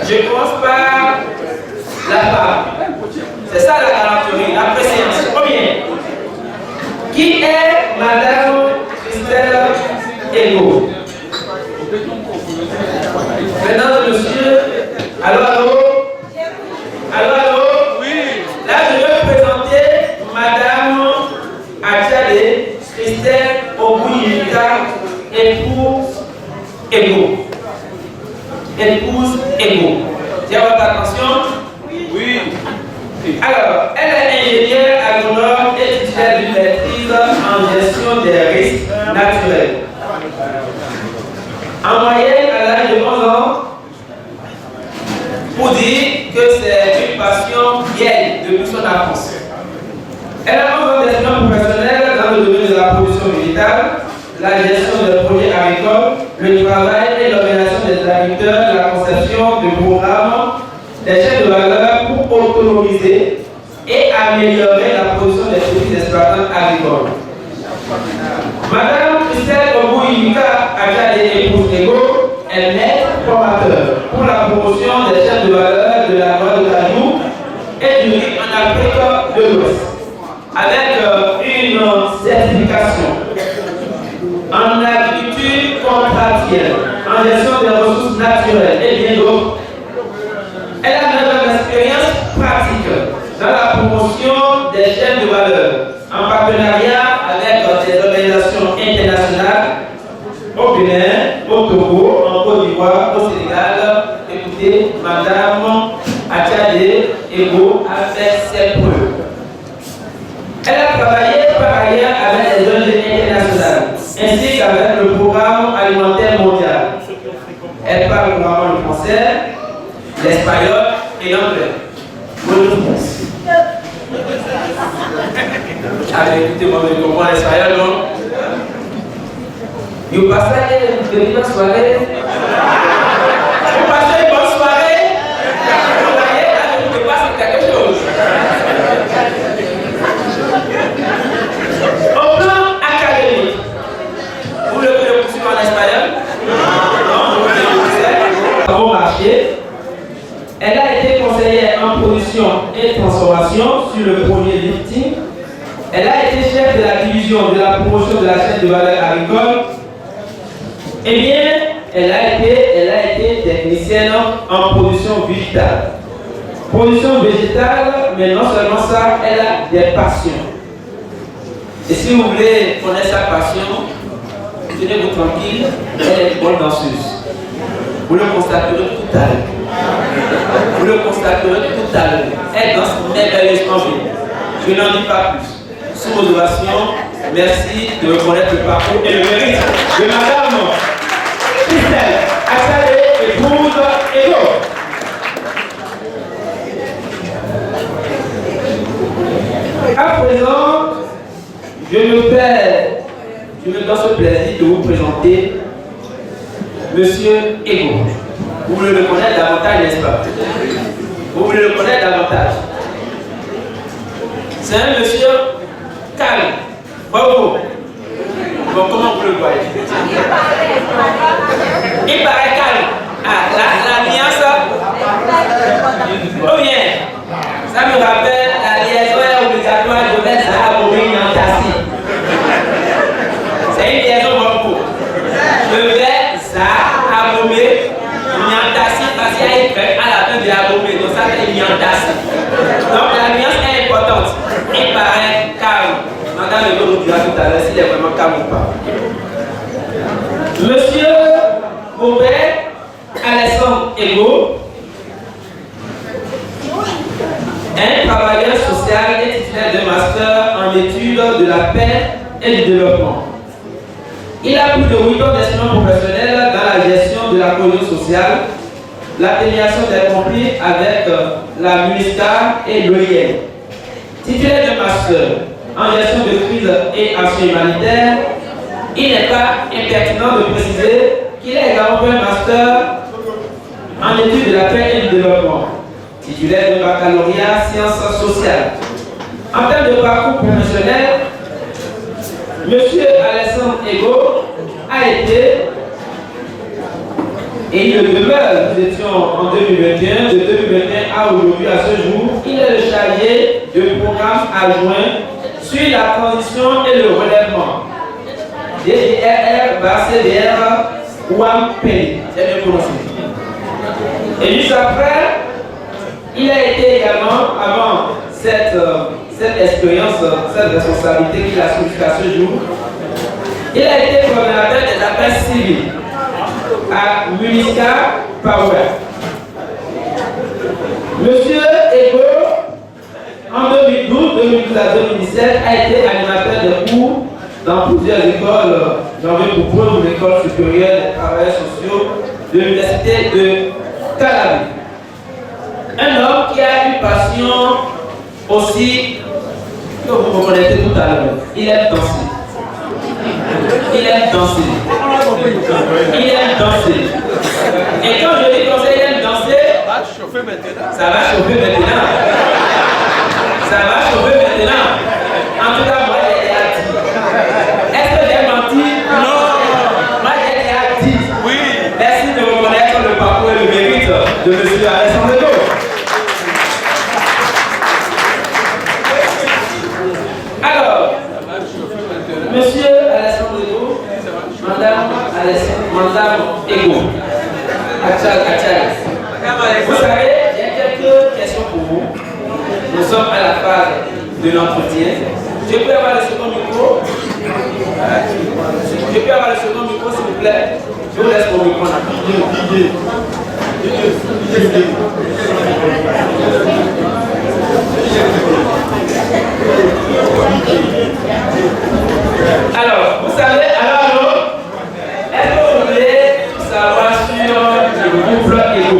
Je commence par la femme. C'est ça la galanterie, la préséance. Premier. Qui est Madame Christelle Ego? Maintenant, monsieur. Allô? Oui. Là, je vais présenter Madame Achade Christelle Ogouyika, épouse Ego. J'ai votre attention? Oui. Alors, elle est ingénieure agronome et titulaire d'une maîtrise en gestion des risques naturels. En moyenne, à l'âge de 11 ans, pour dire que c'est une passion vieille depuis son enfance. Elle a 11 ans d'expérience professionnelle dans le domaine de la production végétale, la gestion des projets agricoles, le travail et l'organisation des agriculteurs, la conception de programmes, des chaînes de valeur pour autonomiser et améliorer la production des petits exploitants agricoles. Madame Christelle Ogouyika Achade épouse Ego est maître formateur pour la promotion des chaînes de valeur de la noix de cajou et du riz en Afrique de l'Ouest, avec une certification en agriculture contractuelle, en gestion des ressources naturelles et bien d'autres. Elle a une expérience pratique dans la promotion des chaînes de valeur en partenariat avec des organisations internationales au Bénin, au Togo, en Côte d'Ivoire, au Sénégal. Écoutez, Madame Achade Ego a fait ses preuves. Elle a travaillé par ailleurs avec les ONG internationales, ainsi qu'avec le programme alimentaire mondial. Elle parle couramment le français, l'espagnol et l'anglais. Allez, écoutez-moi, je comprends l'espagnol, non? Vous passez une bonne soirée? Vous passez une bonne soirée? Vous voyez, là, je ne peux pas faire quelque chose. Au plan académique, vous le voulez poursuivre en espagnol? Non, vous voulez poursuivre. Au marché, elle a été conseillère en production et transformation sur le projet lifting. Elle a été chef de la division de la promotion de la chaîne de valeur agricole. Eh bien, elle a été technicienne en production végétale. Production végétale, mais non seulement ça, elle a des passions. Et si vous voulez connaître sa passion, tenez-vous tranquille, elle est une bonne danseuse. Vous le constaterez tout à l'heure. Vous le constaterez tout à l'heure. Elle danse merveilleusement bien. Je n'en dis pas plus. Sous modération, merci de reconnaître le parcours et le mérite de Madame Christelle Achade épouse Ego. À présent, je me donne ce plaisir de vous présenter Monsieur Ego. Vous voulez le connaître davantage, n'est-ce pas? Vous voulez le connaître davantage? C'est un monsieur calme. Bravo. Bon, comment vous le voyez? Il paraît calme. Ah, la nuance. Oh bien. Ça me rappelle la liaison obligatoire de mettre ça à Bobine en tassi. C'est une liaison beaucoup. Je vais ça à Bobine en tassi parce qu'il y a une crème à la fin de la Bobine. Donc ça fait une tassi. Donc la nuance est importante. Il paraît calme. Madame Ego nous dira tout à l'heure s'il est vraiment calme ou pas. Monsieur Robert Alessandre Ego, un travailleur social et titulaire d'un master en études de la paix et du développement. Il a plus de 8 ans d'expérience professionnelle dans la gestion de la cohésion sociale, l'atténuation des conflits avec la MINUSCA et l'OIM. Titulaire d'un master en gestion de crise et action humanitaire, il n'est pas impertinent de préciser qu'il est également un master en études de la paix et du développement, titulaire de baccalauréat sciences sociales. En termes de parcours professionnel, M. Alessandre Ego a été Et il le demeure. Nous étions en 2021, de 2021 à aujourd'hui, à ce jour, il est le chargé de programme adjoint sur la transition et le relèvement. DDRR, CDR, WAMPEI, c'est bien prononcé. Et juste après, il a été également, avant cette expérience, cette responsabilité qu'il a soulevée à ce jour, il a été coordonnateur des affaires civiles à Munica Power. Monsieur Ego, en 2012, 2012 à 2017, a été animateur de cours dans plusieurs écoles, j'en veux pour l'école supérieure des travailleurs sociaux de l'université de Calabi. Un homme qui a une passion aussi, que vous reconnaissez tout à l'heure, il aime danser. Il aime danser. Il aime danser. Et quand je dis comme ça, il aime danser, ça va chauffer maintenant. Ça va chauffer maintenant. Ça va chauffer maintenant. En tout cas, moi, j'ai dit. Est-ce que j'ai menti? Non. Moi, j'ai dit. Oui. Merci de reconnaître le parcours et le mérite de M. Alessandro Ego. Alors, Monsieur Alessandro Ego, Madame Ego, vous savez, j'ai quelques questions pour vous. Nous sommes à la phase de l'entretien. Je peux avoir le second micro? Je peux avoir le second micro, s'il vous plaît? Je vous laisse mon micro. Alors, vous savez, est-ce que vous voulez tout savoir sur le couple Ego?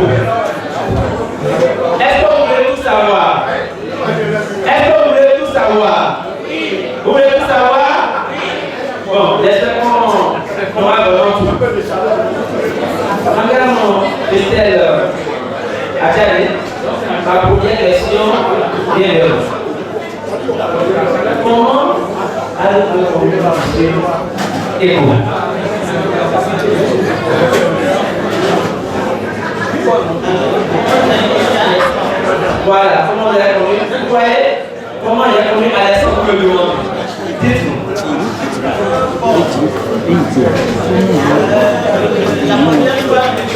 Est-ce que vous voulez tout savoir? Est-ce que vous voulez tout savoir? Vous voulez tout savoir? Bon, j'espère qu'on va vraiment tout. Regarde Estelle Adjani, ma première question vient de vous. Comment allez-vous commencer Ego? Voilà, comment il a connu? Vous voyez comment il a connu Alessandro Ego? Dites-nous. La première fois que j'ai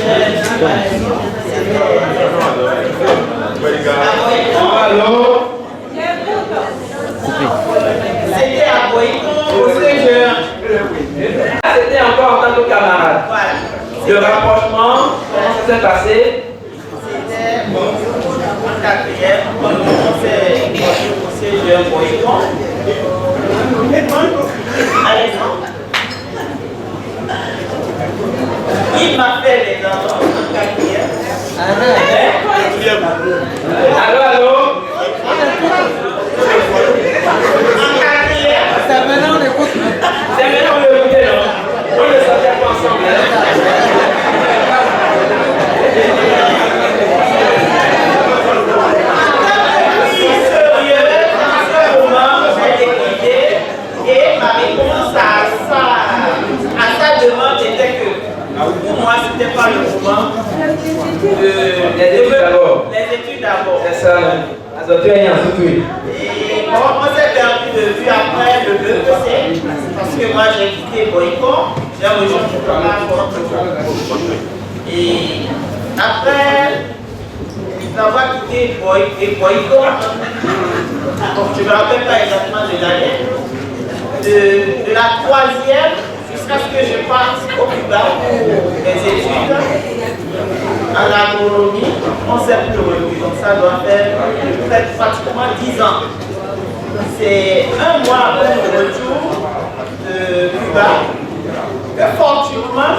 c'était à Boïcon. C'était encore en tant que camarade. Voilà. Le rapprochement, comment ça s'est passé? C'était en quatrième, quand on commençait au CGE Boïcon. Alexandre, il m'a fait les enfants en quatrième. Allô? En quatrième. C'est maintenant on écoute. C'est maintenant on l'écoute, non? On ne sortait pas ensemble. Et ma réponse à sa demande était que pour moi c'était pas le moment de Les études d'abord. les études d'abord. C'est ça. Alors tu es en surtout. Et on s'est perdu de vue après le BEC parce que moi j'ai quitté Boïcon, j'ai rejoint le programme et après d'avoir quitté Boïcon, je ne me rappelle pas exactement de l'année, de la troisième jusqu'à ce que je parte au Cuba pour mes études en agronomie, on s'est plus revenu, donc ça doit faire pratiquement 10 ans. C'est un mois après le retour de Cuba que fortunement,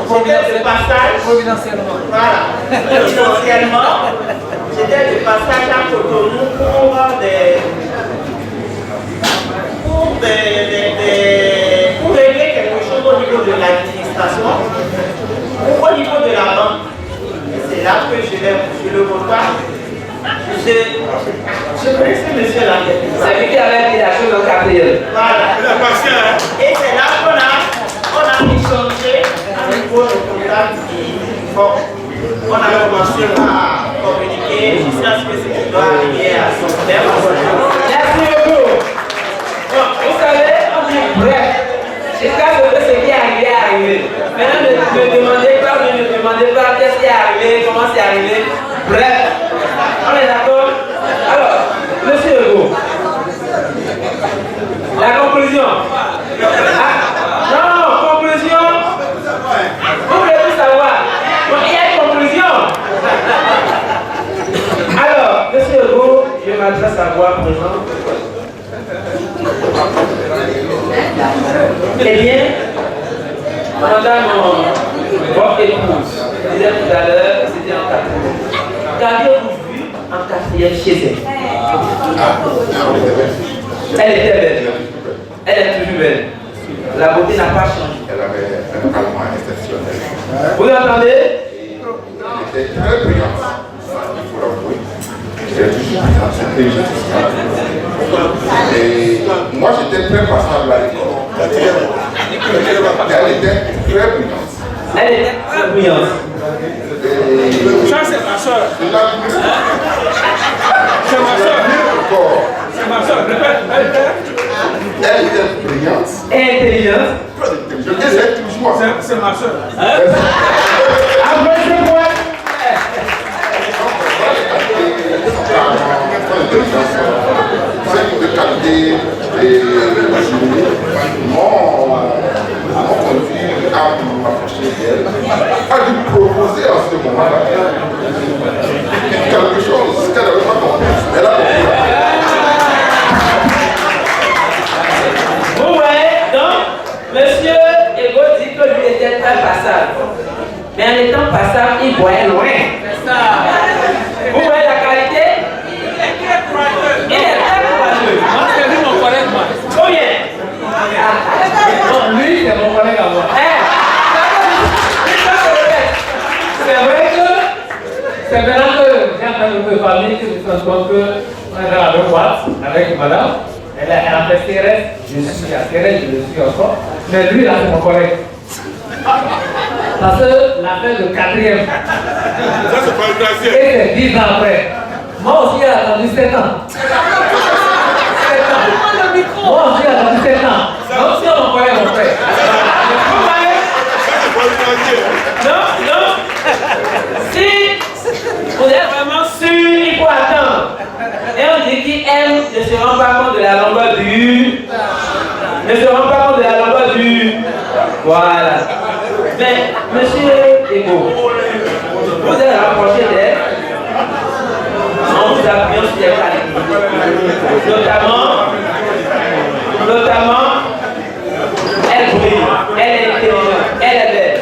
j'étais de passage, Providentiellement. voilà, providentiellement, j'étais de passage à Cotonou pour régler quelque chose au niveau de l'administration ou au niveau de la banque. C'est là que je le revois. Je connais ce monsieur-là. C'est lui qui avait dit la chose en quatrième. Voilà. Et c'est là qu'on a échangé à niveau de là qui, bon, on a commencé à communiquer jusqu'à ce que ce qui doit arriver à son terme. Merci beaucoup. Bon, vous savez, on dit bref. Jusqu'à ce que ce qui est arrivé est arrivé. Maintenant, ne demandez pas qu'est-ce qui est arrivé, comment c'est arrivé. Bref, on est d'accord? Alors, monsieur Hugo, la conclusion. Ah, non, conclusion. Vous voulez tout savoir. Bon, il y a une conclusion. Alors, monsieur Hugo, je m'adresse à vous à présent. Eh bien, madame, votre épouse, je disais tout à l'heure, c'était en quatrième. Qu'avez-vous vu en quatrième chez elle? Elle était belle. Elle est toujours belle. La beauté n'a pas changé. Elle avait un parlement exceptionnel. Vous entendez? Elle était très brillante, il faut l'avouer. Elle est toujours brillante, c'était juste ça. Et moi j'étais très passable à l'école. Elle était très brillante. Elle était très brillante. Ça, c'est ma soeur. C'est ma soeur. C'est ma soeur. Répète. Elle était brillante. Intelligente. Je disais toujours. C'est ma soeur. Applaudissez-moi. C'est de qualité et mon conduit à m'approcher d'elle, a lui proposer à ce moment-là quelque chose qu'elle n'avait pas compris. Elle a compris. Vous voyez, donc, monsieur Ego dit que lui était très passable. Mais en étant passable, il voyait loin. Vous voyez la qualité? Il est très courageux. Moi, c'est lui mon collègue, moi. Combien? Non, lui, c'est mon collègue à moi. C'est vrai que C'est maintenant que j'ai entendu de famille que je me rends compte qu'on est dans la même boîte avec madame. Elle a fait CRS, je suis à CRS, je le suis encore. Mais lui, là, c'est mon collègue. Parce que l'affaire de quatrième. Ça, c'est pas une classique. Et c'est 10 ans après. Moi aussi, j'ai attendu 7 ans. 7 ans. Moi aussi, j'ai attendu 7 ans. Donc, si on connaît mon frère. vous voyez? Ça, c'est pas une classique. Non, non. Si vous êtes vraiment sûr, il faut attendre. Et on dit qu'il aime ne se rend pas compte de la longueur du. Ne se rend pas compte de la longueur du. Voilà. Mais, monsieur Ego, vous êtes rapproché d'elle en vous appuyant sur des qualités. Notamment, elle brille, elle est intelligente, elle est belle.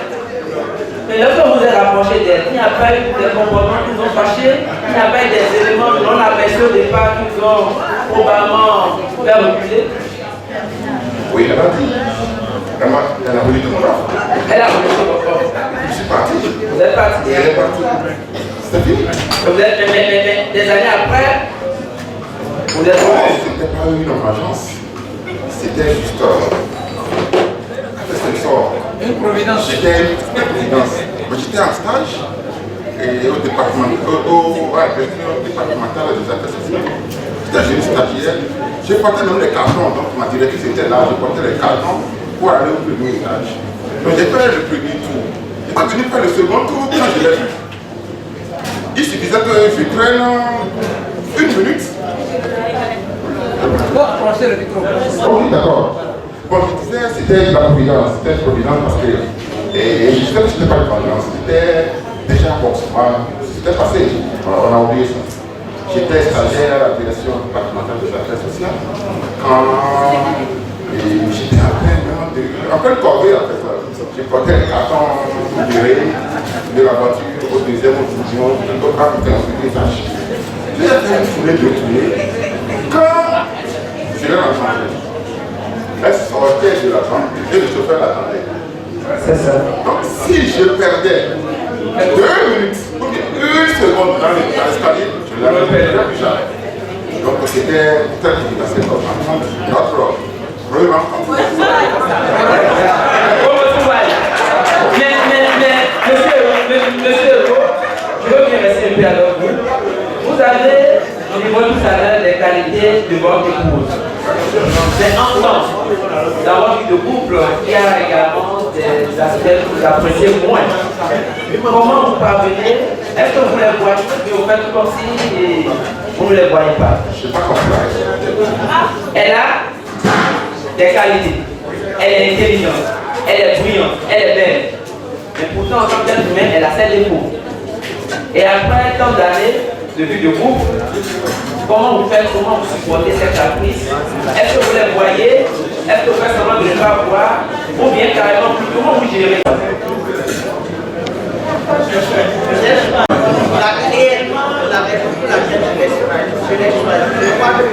Mais lorsque vous êtes rapproché d'elle, il n'y a pas eu des comportements qui vous ont fâché, il n'y a pas eu des éléments que l'on aperçu au départ qui vous ont probablement fait reculer. Oui, elle a dit. Elle a voulu tout voir. Elle a voulu tout voir. Je suis parti. Vous êtes parti. Et elle est partie. C'est fini. Vous êtes, mais des années après, vous êtes C'était pas une vengeance. C'était juste. C'était une sorte. Une providence. C'était une providence. J'étais en stage et au département, départemental des affaires sociales. J'étais jeune stagiaire. Je portais même les cartons, donc ma directrice était là, je portais les cartons pour aller au premier étage. Donc j'ai fait le premier tour. J'étais venu faire le second tour quand je l'ai vu. Il suffisait que je prenne 1 minute. Faut approcher le micro. Oh oui, d'accord. Bon, je disais, c'était la providence. C'était une providence parce que je disais que c'était pas une providence. C'était déjà bon. C'était passé. On a oublié ça. J'étais stagiaire à la direction départementale des affaires sociales. Quand j'étais en pleine corvée, en fait, je portais les cartons de la voiture au deuxième division, d'autres habitants sur les étages. J'ai fait une foulée de tournée. Quand je l'ai rencontrée, elle sortait de la chambre et le chauffeur l'attendait. C'est ça. Donc si je perdais 2 minutes, ou bien 1 seconde dans l'escalier, je l'avais perdu plus jamais. Donc c'était très difficile comme ça. Notre premier rencontre. Mais, m'occuper avec vous. Vous avez au niveau du salaire des qualités de votre épouse. C'est ensemble, dans votre vie de couple, il y a également des aspects que vous appréciez moins. Comment vous parvenez? Est-ce que vous les voyez, mais vous faites comme si vous ne les voyez pas? Je ne sais pas comment. Elle a des qualités. Elle est intelligente, elle est brillante, elle est belle. Mais pourtant, en tant qu'être humain, elle a ses défauts. Et après tant d'années de vie de couple, comment vous faites, comment vous supportez cette caprice? Est-ce que vous les voyez? Est-ce que vous faites semblant de ne pas voir? Ou bien carrément, comment vous gérez ça? Réellement, la raison pour laquelle je l'ai choisi, je crois que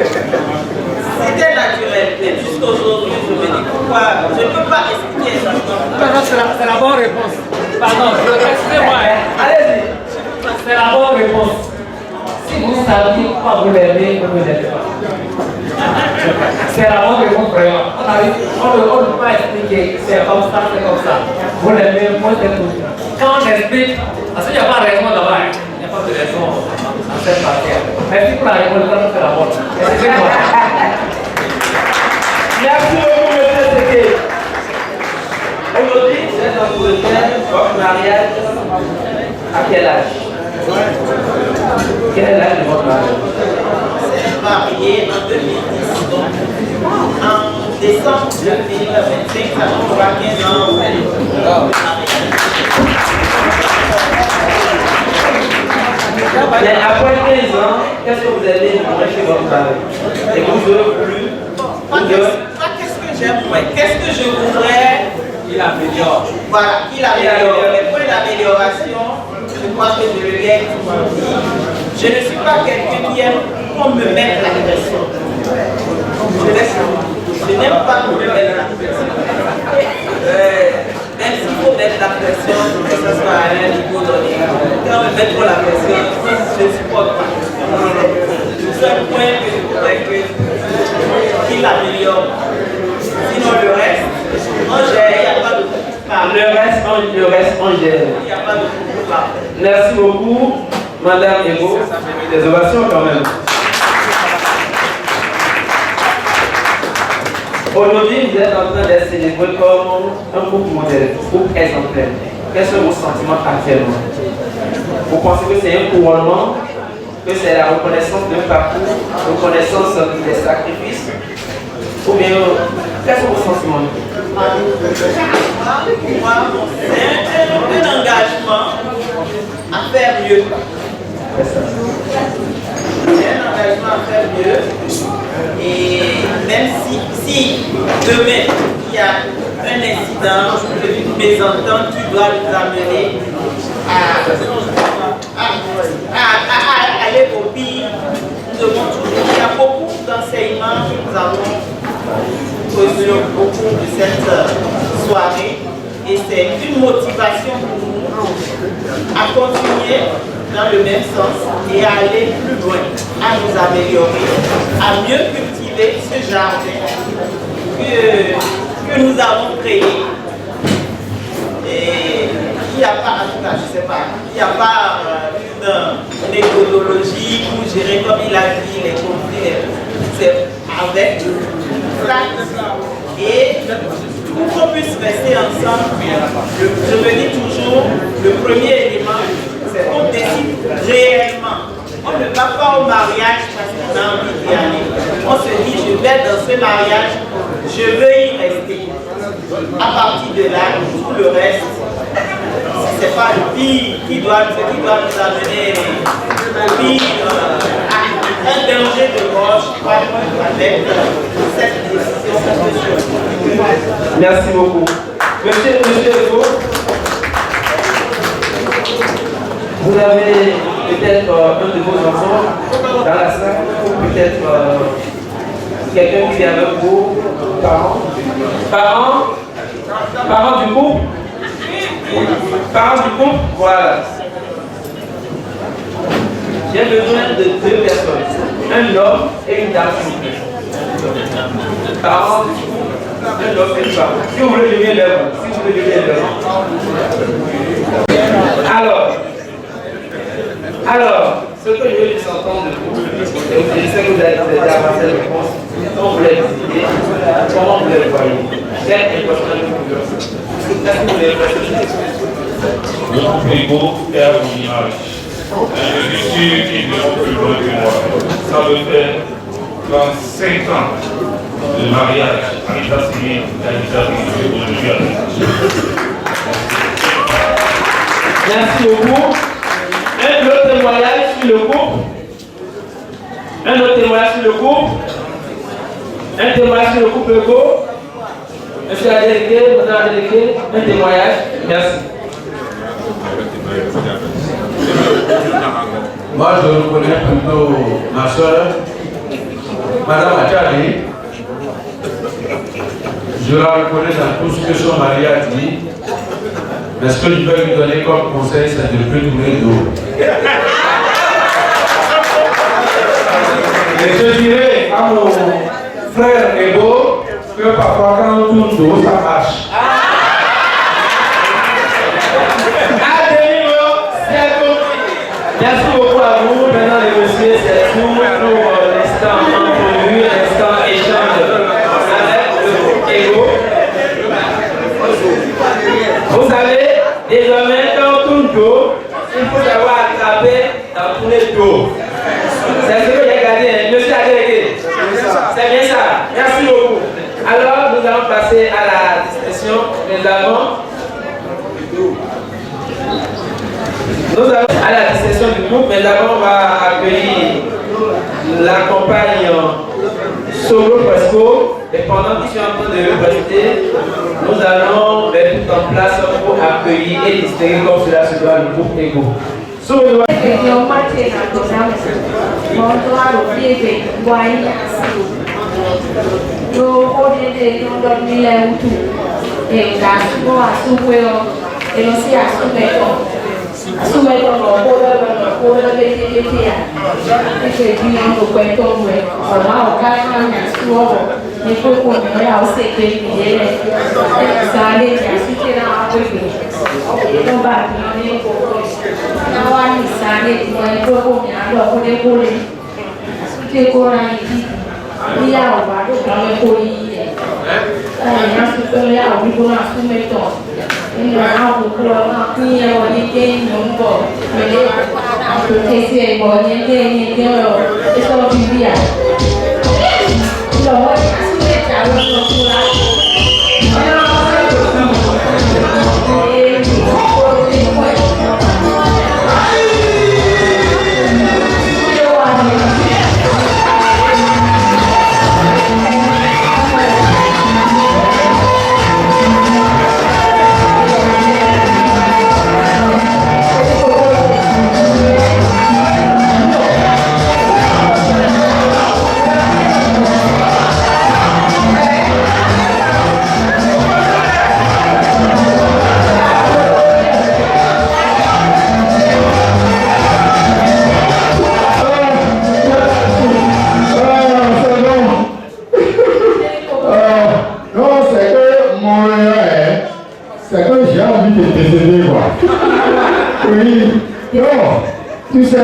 c'était naturel. Mais jusqu'aujourd'hui, je me dis pourquoi je ne peux pas expliquer ça. C'est la bonne réponse. Pardon, excusez-moi. Allez-y. C'est la bonne réponse. Si vous saviez pourquoi vous l'aimez, vous ne l'aimez pas. C'est la bonne réponse vraiment. On ne peut pas expliquer, c'est comme ça, c'est comme ça. Vous l'aimez, moi c'est tout. Quand on explique, parce qu'il n'y a pas de raison là-bas, il n'y a pas de raison dans cette matière. Merci pour la réponse, c'est la bonne. Excusez-moi. Merci beaucoup, M. Séké. Aujourd'hui, vous êtes en Angleterre, votre mariage, à quel âge? Quel est l'âge de votre mariage? C'est marié en 2010. Donc, en décembre 2025, ça fera 15 ans. Mais après 15 ans, qu'est-ce que vous avez aimé chez votre mari? Et vous aurez voulu? Qu'est-ce que j'aime? Qu'est-ce que je voudrais? Il améliore. Voilà, il améliore. Les points d'amélioration, je crois que je le ai dit. Je ne suis pas quelqu'un qui aime qu'on me mette la pression. Je n'aime pas qu'on me mette la pression. Même s'il faut mettre la pression, que ce soit à un niveau donné. Quand on me met trop la pression, je ne supporte pas. Le seul point que je voudrais qu'il améliore. Sinon le reste, on gère, il n'y a pas de problème. Le reste, on gère. Il n'y a pas de problème. Merci beaucoup, Madame Ego. Des ovations quand même. Aujourd'hui, vous êtes en train d'être célébré comme un couple modèle, un couple exemplaire. Quels sont vos sentiments actuellement? Vous pensez que c'est un couronnement, que c'est la reconnaissance d'un parcours, reconnaissance des sacrifices? Ou bien, quels sont vos sentiments? Pour moi, c'est un engagement à faire mieux. C'est un engagement à faire mieux. Et même si demain il y a un incident, une mésentente qui doit nous amener à aller au pire, nous devons toujours. Il y a beaucoup d'enseignements que nous avons reçus au cours de cette soirée. Et c'est une motivation pour nous à continuer dans le même sens et à aller plus loin, à nous améliorer, à mieux cultiver ce jardin que nous avons créé. Et il n'y a pas, en tout cas, je ne sais pas, il n'y a pas une méthodologie pour gérer, comme il a dit, les conflits. C'est avec ça. Et pour qu'on puisse rester ensemble, je me dis toujours, le premier élément, c'est qu'on décide réellement. On ne va pas au mariage parce qu'on a envie d'y aller. On se dit, je vais dans ce mariage, je veux y rester. À partir de là, tout le reste, si ce n'est pas le pire qui doit nous amener au pire, un danger de mort, je crois, avec cette décision. Merci beaucoup. Monsieur Ego, vous avez peut-être un de vos enfants dans la salle, ou peut-être quelqu'un qui est avec vous, parents du couple. Parents du couple, voilà. J'ai besoin de deux personnes, un homme et une dame. Parents du couple, un homme et une femme. Si vous voulez, je viens vers vous. Alors, Alors, ce que je veux juste entendre de vous, et je sais que vous avez déjà avancé la réponse, comment vous l'avez décidé, comment vous l'avez voyé, quelle impression vous pouvez faire. Est-ce que vous l'avez fait? Le Ego est à mon image. Je suis sûr qu'il est plus loin que moi. Ça veut faire 35 ans de mariage à l'état civil, à l'état civil aujourd'hui. Merci beaucoup. Un autre témoignage sur le couple. Un autre témoignage sur le couple. Un témoignage sur le couple Ego. Monsieur la déléguée, madame la déléguée, un témoignage. Merci. Moi, je reconnais plutôt ma soeur, madame Achadi. Je la reconnais dans tout ce que son mari a dit. Mais ce que je peux lui donner comme conseil, c'est de ne plus tourner de dos. Et je dirais à mon frère Ego que parfois quand on tourne de dos, ça marche. Merci beaucoup à vous. Maintenant, les messieurs, c'est tout pour l'instant entrevue, l'instant échange avec le Ego. Vous savez, désormais, quand on tourne dos, il faut savoir attraper dans tous les dos. C'est ce que j'ai gardé, monsieur a délégué. C'est bien ça. Merci beaucoup. Alors, nous allons passer à la discussion. Nous allons à la discussion du groupe, mais d'abord on va accueillir la compagne Solo Presco. Et pendant qu'ils sont en train de représenter, nous allons mettre tout en place pour accueillir et distinguer comme cela se doit le groupe Ego. Solo Tu sais,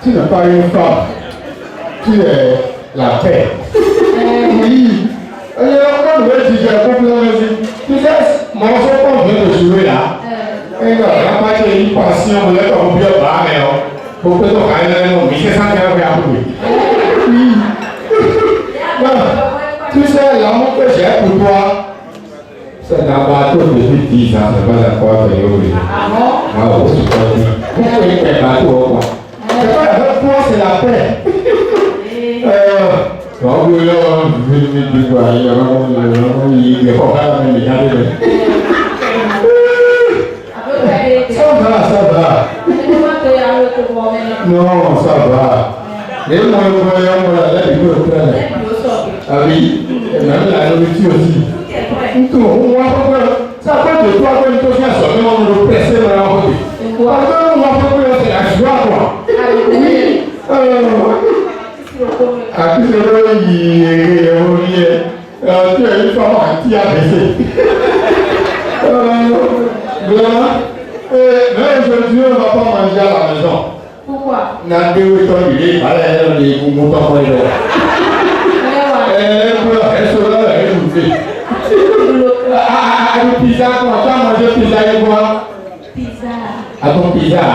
tu n'es pas une femme, tu es la paix. Oui. On doit dire, tu sais, mon enfant vient de jouer là. Et là, pas de une passion, on est comme bien bas, mais pour que tu ailles dans le c'est ça qui a fait. Oui. Tu sais, l'amour que j'ai pour toi, c'est d'abord depuis 10 ans, c'est pas d'accord avec lui. Ah bon? Ah oui, c'est pas dit. Pourquoi il fait pas tout? C'est pas avec toi, c'est la paix. Donc, il ça va. Non, ça va. Et moi, ah oui, même la nourriture aussi. Ça peut de toi quand il faut faire ça, mais on le presse dans la route. Parce que moi, c'est la joie, quoi. Oui. À qui c'est vrai, tu es une femme anti-ABC. Mais aujourd'hui, on ne va pas manger à la maison. Nanti itu ini, ada di muka itu. Ada pizza macam macam pizza yang buat. Pizza. Atau pizza.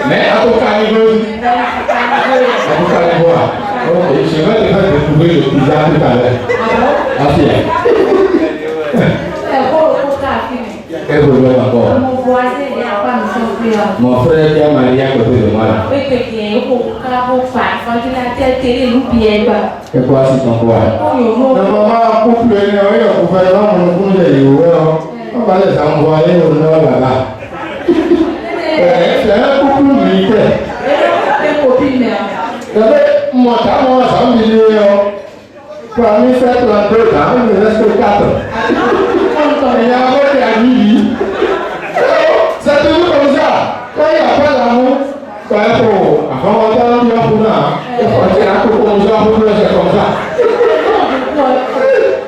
Atau kanibus. Atau kanibus. Oh, siapa yang ada beli pizza itu kan? Apa ya? Boleh apa? Mau puasa dia apa misalnya? Mau free dia Maria betul mana? Pergi kalau fat, kalau kita jadi rupiah bah. Kekuasaan perempuan. Nama aku beli ni, aku beli orang pun jadi orang. Apa ada sama ini orang lah. Saya aku pun beli ke. Kopi ni. Tapi macam sama dia. Kami saya tuan tu, kami mesti sekat. Yang apa dia ni? Satu tu kalau saya, saya apa lamu? Saya tu, apa orang dia punya? Saya aku pun saya pun saya kongsa.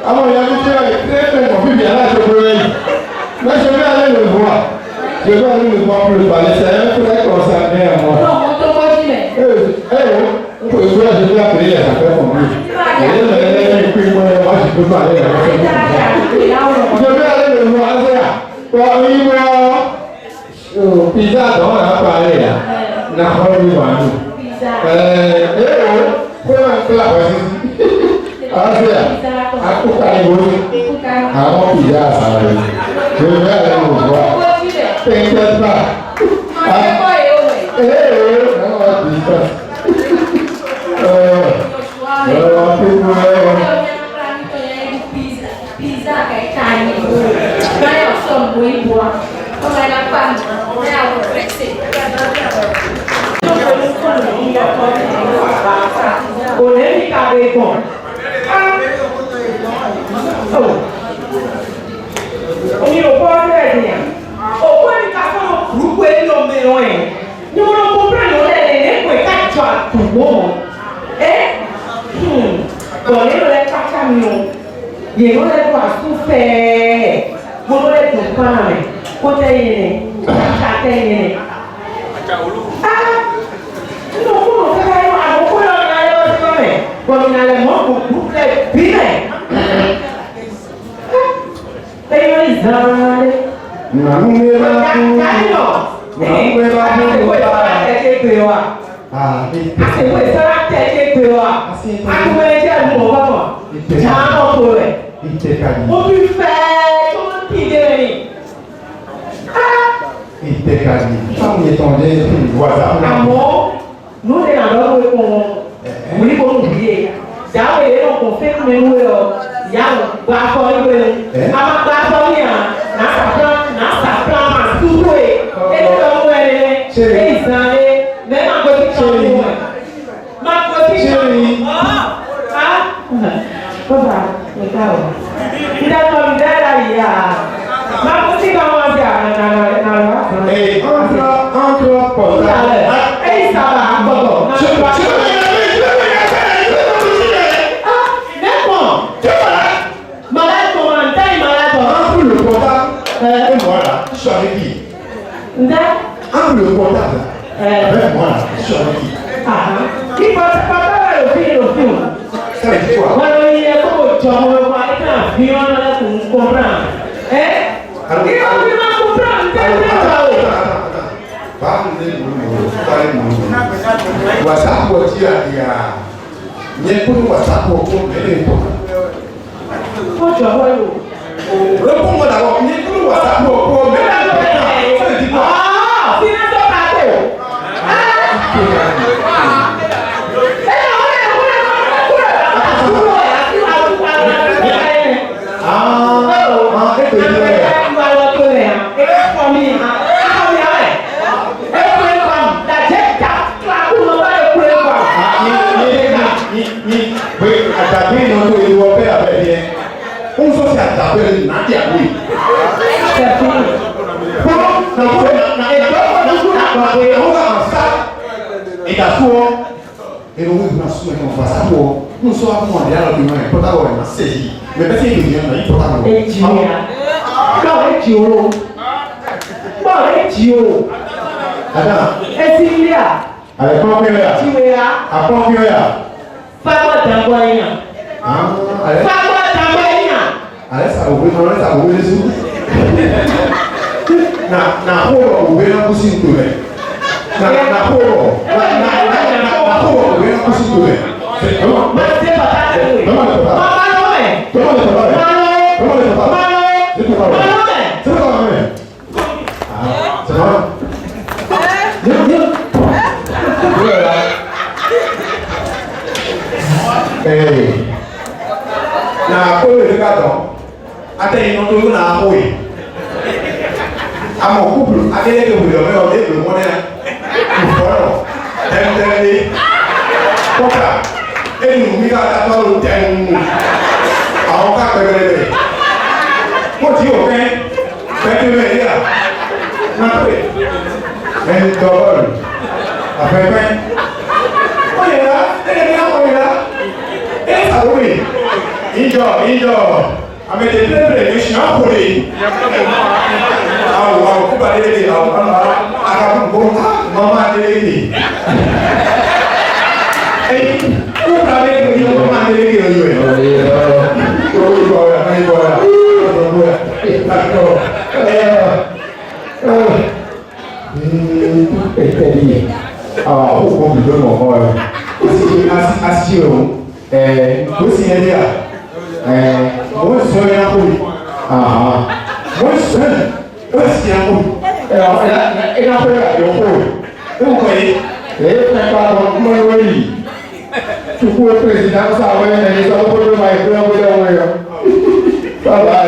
Apa yang kita kita kopi biasa seperti ini. Macam mana ni buat? Sebab ni buat perlu balik saya tu saya kongsa ni apa? Motor kopi ni. Untuk itu saya juga beli sampai kopi. Ini kuih masih berapa ni? Sebab ni buat saya. Kalau ibu pizza tu apa ni ya? Nak beli mana? Pizza. Kurang kelak sih. Asyik. Aku tak boleh. Kamu pizza sahaja. Sebab ni buat. Tengok tak. Kamu pizza. Pizza kayak kain itu, kayak sambal buah, kalau nak pan, nak Brexit. Boleh dikabel pun. Oni lupa ada dia. Oh, kau ni kasar grup ini lomba ni. Ni orang kompran orang ni kau kacau tubuh. Boleh orang kacau ni. Ye orang buat super. Boleh tumpah ni. Kau jadi ni, kacau ni. Kalau nak mau buku bina, tengok ni zaman. Namun berapa? Muli pun dia, jauh dia orang konflik menu yang berapa itu, apa berapa ni nak sapra masuk tu, itu kamu ni, Israel, memang kau cakap mak kau cakap, apa, tahu, tidak tahu dah lagi ya, mak kau cakap macam mana, Angkro pola. Sabar, apa? Voilà, je suis avec qui? Le contact. Avec moi, je suis avec qui? Qui passe pas le film. Ça veut dire quoi? Il y a beaucoup de gens qui vont être violents pour comprendre. Attends. WhatsApp dia nyekuru WhatsApp pour mener toi. Réponds-moi d'abord, nyekuru WhatsApp pour mener toi. Ça veut dire quoi? Allez, comment on là? Tu es là? À quoi on là? Pas de moyen. Allez. Pas de moyen. Allez, ça ouvre les sous. Na ouvre na kusi tout le. Na ouvre na kusi tout le. Mais c'est pas ça. Comment le papa? Comment le papa? Comment le papa? C'est tout pas. C'est pas vrai. Ah, c'est bon. Hey. Na ko le gâteau. Attends, non tout na ko. À mon couple, à quel est que vous devez regarder le monde voilà. Comme ça. Et nous, nous avons le thème. À on va faire moi, tu es OK? Faites le meilleur. Un double. Après, on est là. On est là. Et ça, oui. Il dort. Avec des pleins de chiens pour lui. Aku balik lagi, aku mama lagi. Aku balik lagi, mama lagi. Papa,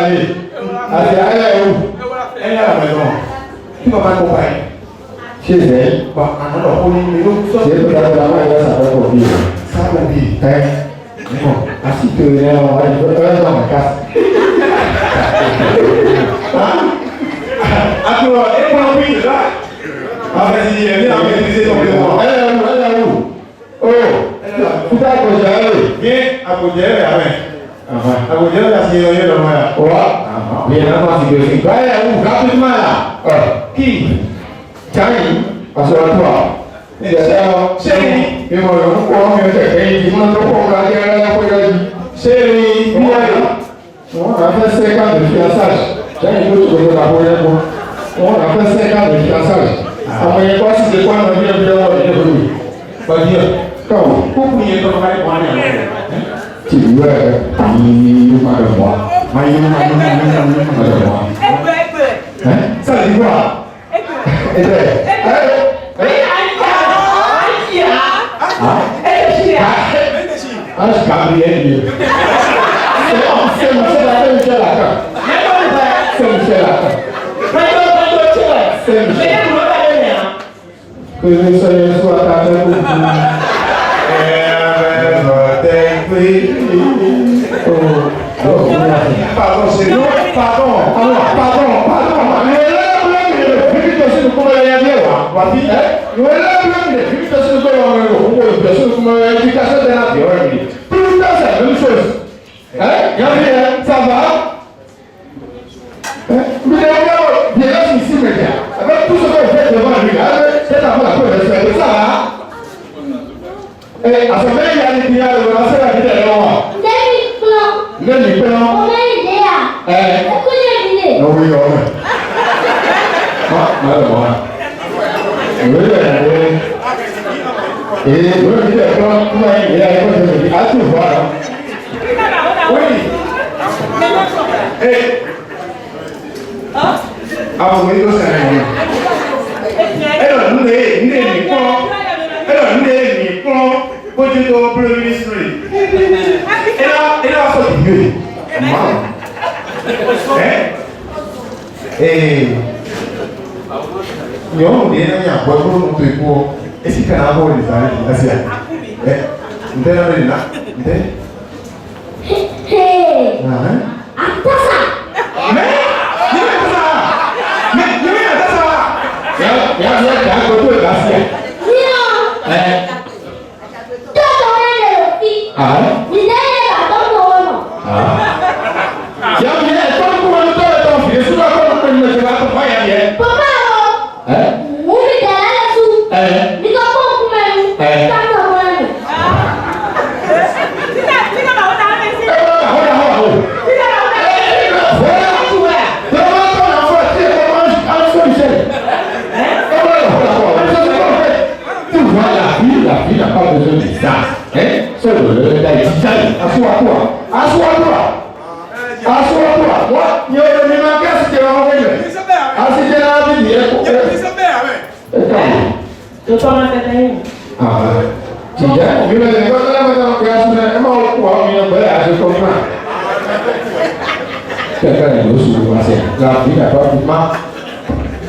ça. Hein? C'est le d'Haïti. Assois-toi. Moi, il y a une manquance qui est envoyée. Ah, c'est la vie. Tu t'en as fait ah, tu dis, je vais aller voir la maison de la maison, et moi, on va je comprends. Quelqu'un est là, sous le passé. La vie n'a pas besoin.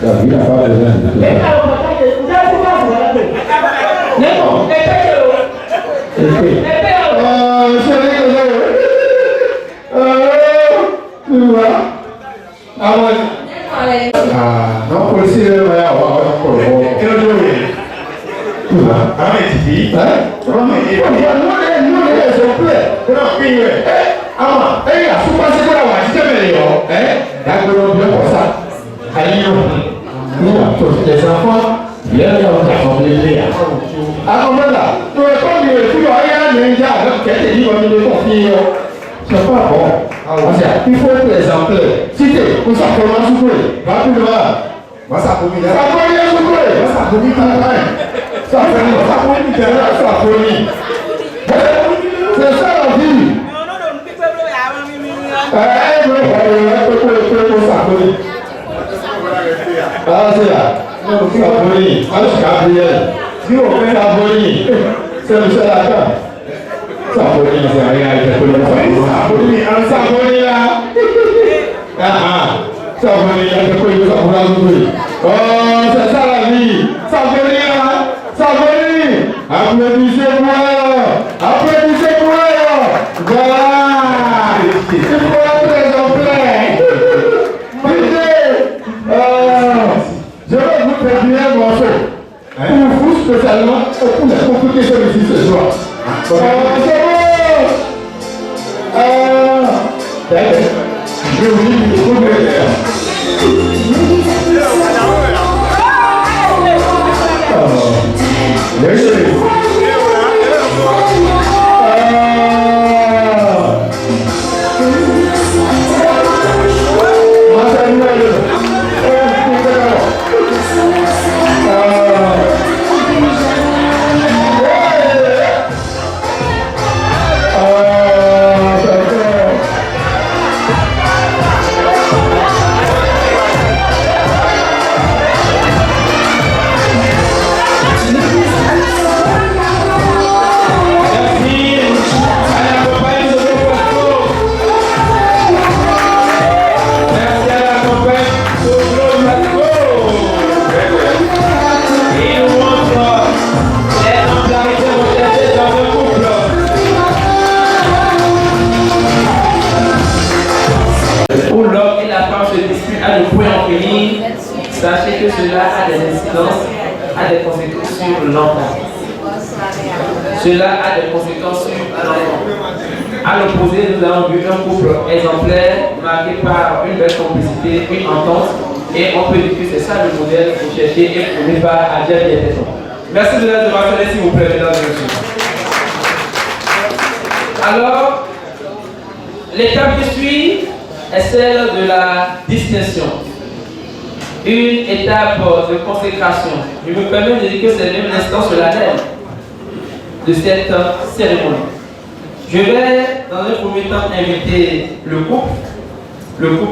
La vie n'a pas besoin de tout. Non, policier, il va y avoir un problème. Les enfants, il y a des enfants plaisir. Alors voilà, tu es comme tu as un ninja, qui a été dit comme il est confié. C'est pas bon. Il faut être exemplaire. Si tu es, on s'en fait un souffle. Va plus loin. Ça peut bien souffler. Ça peut bien souffler. C'est ça la vie. Ah, c'est là. Saboni. Gabriel. Saboni. C'est le seul acteur. Saboni, c'est rien. Saboni là. Saboni, oh, c'est ça la vie. Saboni là. Saboni. Applaudissez-moi. Voilà. Il faut être exemplaire. Je vais vous prévenir un morceau. Pour vous spécialement, pour les complications ici ce soir. C'est bon. Je vous dis que vous pouvez faire. Sachez que cela a des incidences, a des conséquences sur l'enfant. Cela a des conséquences sur l'enfant. À l'opposé, nous avons vu un couple exemplaire marqué par une belle complicité, une entente, et on peut dire que c'est ça le modèle que vous cherchez et vous n'êtes pas à dire bien raison. Merci de la demande, s'il vous plaît, mesdames et messieurs. Alors, l'étape qui suit est celle de la distinction. Une étape de consécration. Je me permets de dire que c'est même l'instant solennel de cette cérémonie. Je vais dans un premier temps inviter le couple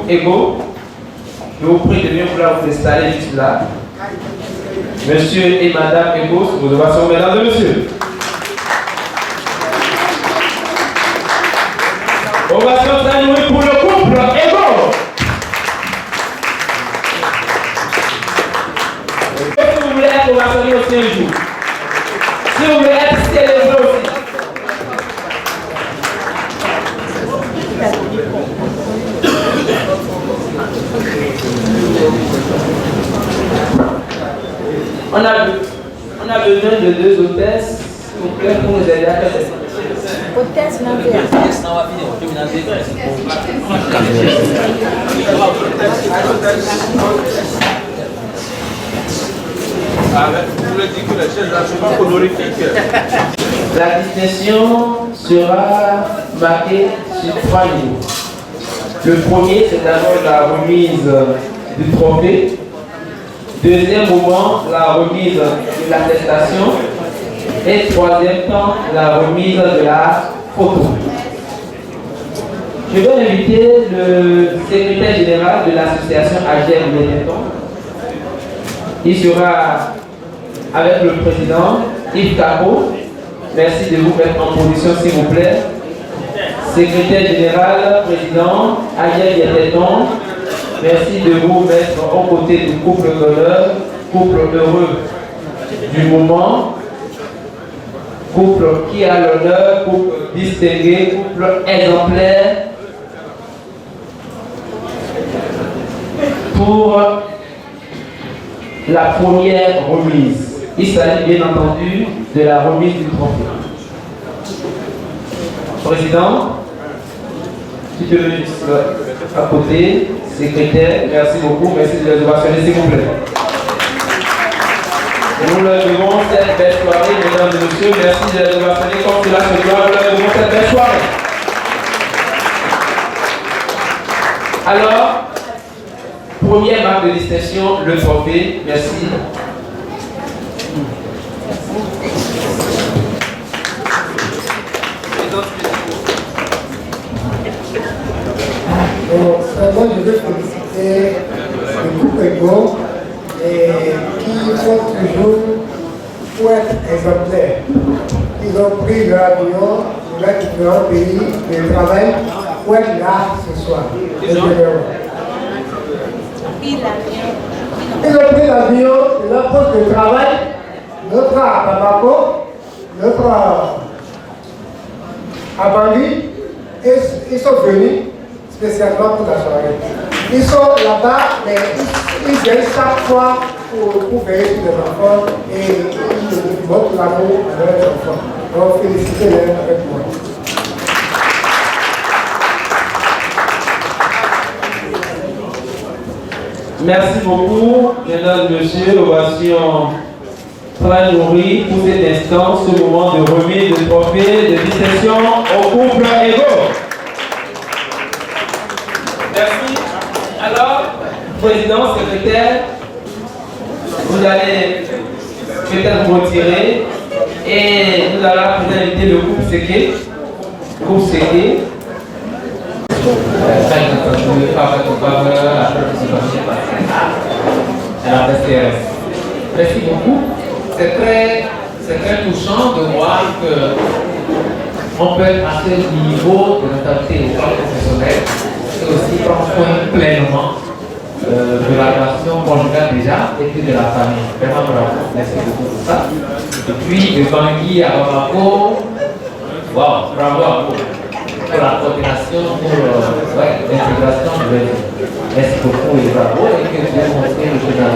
égaux. Je vous prie de bien vouloir vous installer juste là. Monsieur et Madame Égaux, vous ovations, mesdames et messieurs. Ovation très louée pour le couple égaux. Si vous voulez être ovationné aussi un jour, si vous voulez être célébré aussi, on a besoin de deux hôtesses, s'il vous plaît, pour nous aider à faire ça. Hôtesse, non, La distinction sera marquée sur 3 niveaux. Le premier, c'est d'abord la remise du trophée. Deuxième moment, la remise de l'attestation. Et troisième temps, la remise de la photo. Je vais inviter le secrétaire général de l'association AGM Benetton. Il sera avec le président Yves Cabo. Merci de vous mettre en position s'il vous plaît. Secrétaire général, président AGM Benetton. Merci de vous mettre aux côtés du couple d'honneur, couple heureux du moment, couple qui a l'honneur, couple distingué, couple exemplaire. Pour la première remise. Il s'agit bien entendu de la remise du trophée. Président, si tu veux juste à côté, secrétaire, merci beaucoup, merci de les ovationner s'il vous plaît. Nous leur devons cette belle soirée, mesdames et messieurs, merci de les ovationner comme cela se doit, nous leur devons cette belle soirée. Alors, première marque de distinction, le trophée. Merci. Moi, je veux féliciter le groupe Ego qui font toujours pour être exemplaires. Ils ont pris l'avion de différents pays de travail pour être là ce soir. Ils ont pris l'avion de leur poste de travail, l'autre à Bamako, l'autre à Bangui, et ils sont venus spécialement pour la soirée. Ils sont là-bas, mais ils viennent chaque fois pour veiller sur les enfants et ils montrent l'amour à leurs enfants. Donc félicitez-les avec moi. Merci beaucoup, mesdames et messieurs, ovation très nourrie pour cet instant, ce moment de remise de trophée de distinction au couple Ego. Merci. Alors, président, secrétaire, vous allez peut-être vous retirer et nous allons vous inviter le couple Séké. Couple Séké. Merci beaucoup. C'est très touchant de voir qu'on peut être à ce niveau de notabilité professionnelle et aussi prendre soin pleinement de la relation conjugale déjà et puis de la famille. Vraiment bravo. Merci beaucoup pour ça. Et puis de Bangui à Bamako, wow, bravo à vous. Pour la coordination, pour l'intégration de l'équipe. Merci beaucoup et bravo et que Dieu montre le chemin.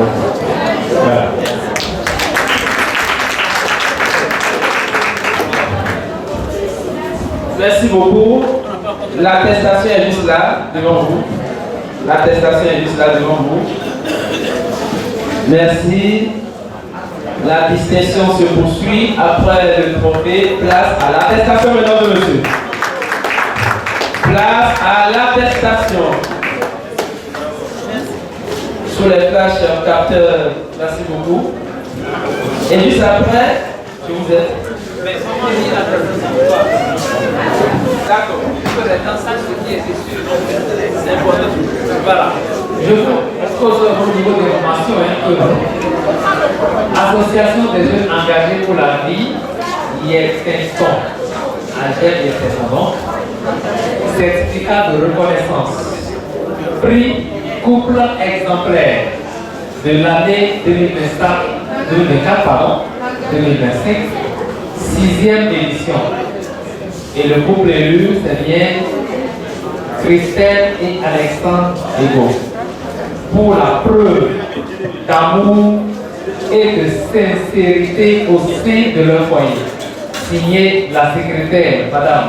Voilà. Merci beaucoup. L'attestation est juste là, devant vous. L'attestation est juste là, devant vous. Merci. La distinction se poursuit. Après le trophée, place à l'attestation, mesdames et messieurs. Place à l'attestation. Sur les flashs capteurs, merci beaucoup. Et juste après, je vous aide. D'accord. Voilà. Je vous pose au niveau des formations que l'association des jeunes engagés pour la vie, IEXTENSTON, AGM IEXTENSTON, certificat de reconnaissance, prix couple exemplaire de l'année 2024, 2025, 6e édition. Et le couple élu, c'est bien Christelle et Alexandre Ego. Pour la preuve d'amour et de sincérité au sein de leur foyer. Signé la secrétaire, Madame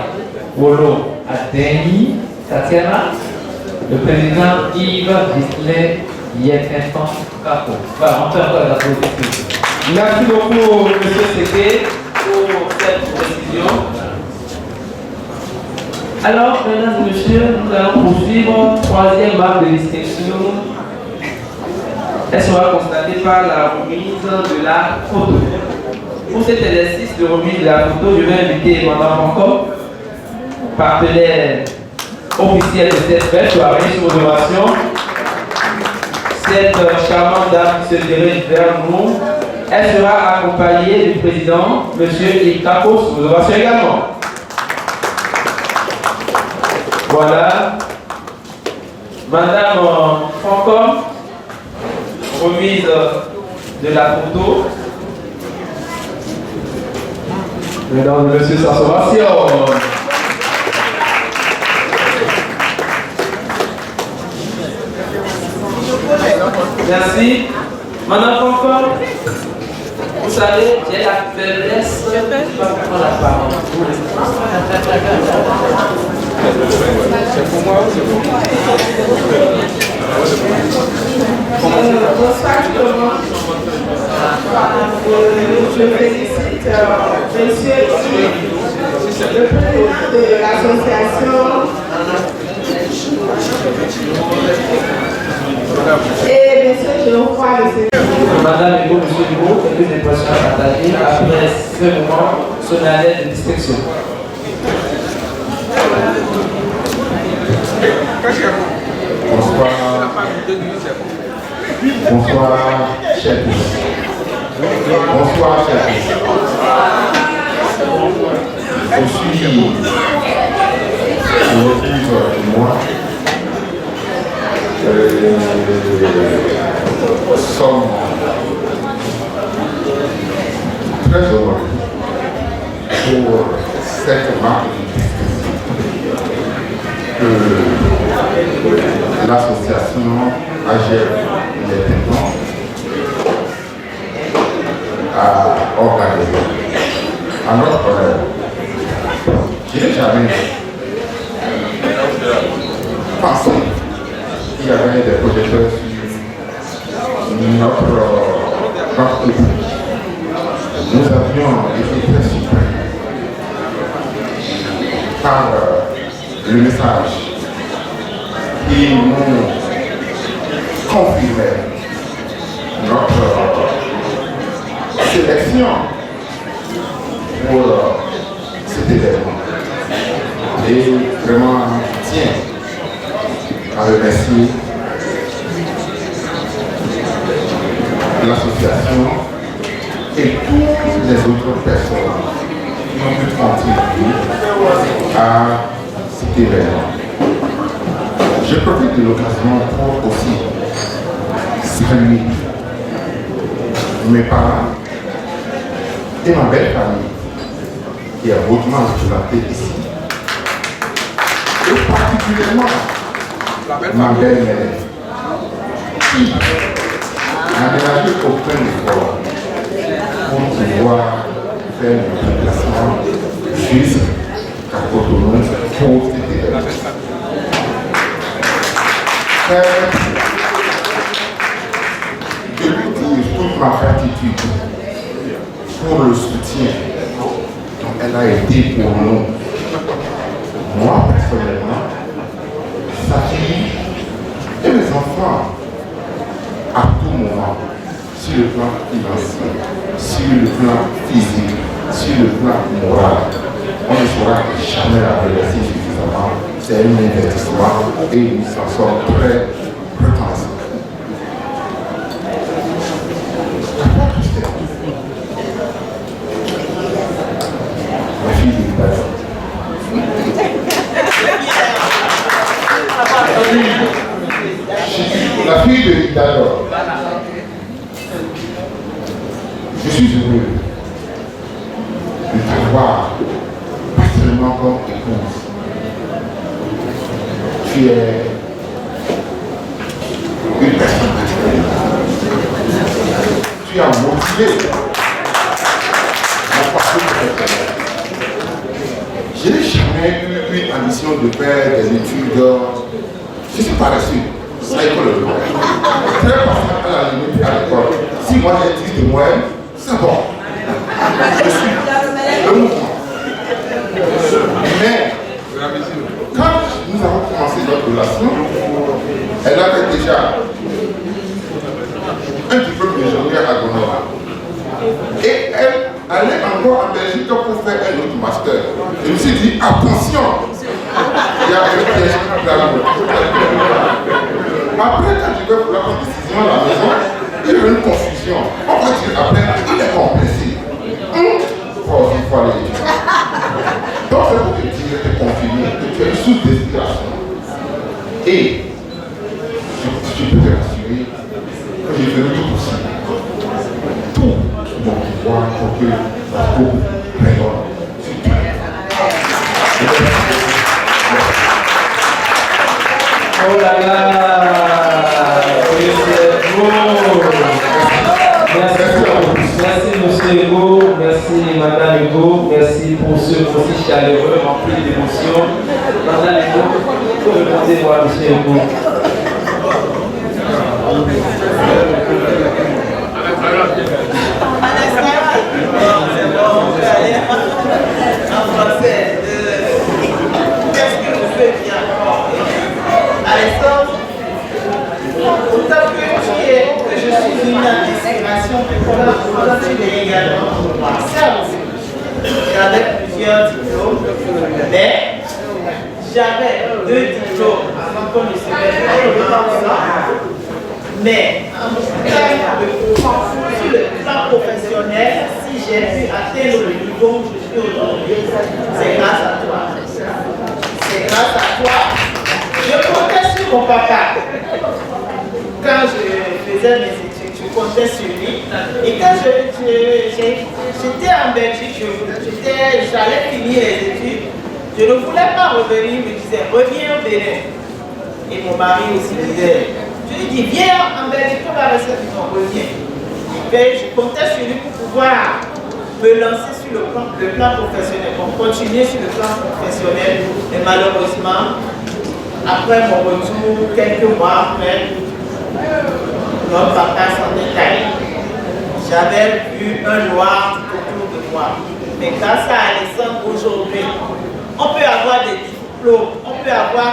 Wolo Adeni Tatiana, le président Yves Gislain Yetenton Kako. Voilà, on fait encore les applaudissements. Merci beaucoup, M. Séké, pour cette précision. Alors, mesdames et messieurs, nous allons poursuivre. Troisième marque de distinction. Elle sera constatée par la remise de la photo. Pour cet exercice de remise de la photo, je vais inviter Mme Franco, partenaire officiel de cette belle soirée sur l'innovation. Cette charmante dame qui se dirige vers nous, elle sera accompagnée du président, M. Yves Capos, sur l'innovation également. Voilà. Madame Franco, remise de la photo. Mesdames et messieurs, sa sommation. Merci. Madame Franco, vous savez, j'ai la faiblesse de ne pas prendre la parole. C'est pour moi, c'est pour moi. Bonsoir tout le monde. Je félicite monsieur le président de l'association et monsieur Geoffroy le Madame et monsieur Dubo, quelques impressions à partager après ce moment solennel de distinction. Bonsoir. Bonsoir, chef. Bonsoir, chef. Je suis moi. Nous sommes très heureux pour cette marque que l'association AGER Les Tétons a organisé. Alors, je n'ai jamais pensé qu'il y avait des projecteurs sur notre public. Nous avions été très surpris par le message qui nous confirmait notre sélection pour cet événement. Et vraiment, tiens à remercier l'association et toutes les autres personnes qui ont pu contribuer à cet événement. Je profite de l'occasion pour aussi saluer mes parents et ma belle famille qui est hautement représentée ici. Et particulièrement ma belle-mère qui n'a ménagé aucun effort pour pouvoir faire le déplacement jusqu'à Cotonou pour cet événement. Je lui dis toute ma gratitude pour le soutien dont elle a été pour nous. Moi, personnellement, sa fille et mes enfants, à tout moment, sur le plan financier, sur le plan physique, sur le plan moral, on ne saura jamais la remercier suffisamment. C'est un investissement et nous en sommes très reconnaissants. Ma fille est belle. La fille de Idador. Je suis heureux de t'avoir, pas seulement comme épouse. Tu es une personne particulière. Tu as motivé mon parcours professionnel. Je n'ai jamais eu une ambition de faire des études. Je suis paresseux. Ça école. Très parfait à la limite à l'école. Si moi j'ai 10 de moyenne, c'est bon. Je suis le mouvement. Mais quand nous avons commencé notre relation, elle avait déjà un diplôme d'ingénieur agronome. Et elle aller encore en Belgique pour faire un autre master. Je me suis dit, attention, il y a un piège qui là. Après, quand je vais prendre une décision à la maison, il y a une confusion. On va dire après, il est complexé. Il faut aller. Donc, c'est pour te dire, te confirmer que tu es sous destination. Et je peux te rassurer que j'ai fait tout possible. Tout mon pouvoir pour que la coupe rayonne sur toi. Oh là là, c'est beau. Merci monsieur Hugo, merci madame Hugo, merci pour ce processus chaleureux rempli d'émotions. Madame Hugo, répondez-moi monsieur Hugo. En français, qu'est-ce que je fais bien? Alexandre, autant que je suis une inspiration pour tu l'es également. Certes, j'avais plusieurs diplômes, mais j'avais 2 diplômes avant qu'on ne se mette ça. Mais sur le plan professionnel, si j'ai pu atteindre le niveau où je suis aujourd'hui, c'est grâce à toi. C'est grâce à toi. Je comptais sur mon papa. Quand je faisais mes études, je comptais sur lui. Et quand j'étais en Belgique, j'allais finir les études. Je ne voulais pas revenir, il me disait, reviens au Bénin. Et mon mari aussi disait, je lui dis, viens en Belgique, on va rester sur ton revient. Et je comptais sur lui pour pouvoir me lancer sur le plan professionnel, pour continuer sur le plan professionnel. Et malheureusement, après mon retour, quelques mois après, notre papa s'en est allé. J'avais vu un noir autour de moi. Mais grâce à Alexandre aujourd'hui, on peut avoir des diplômes, on peut avoir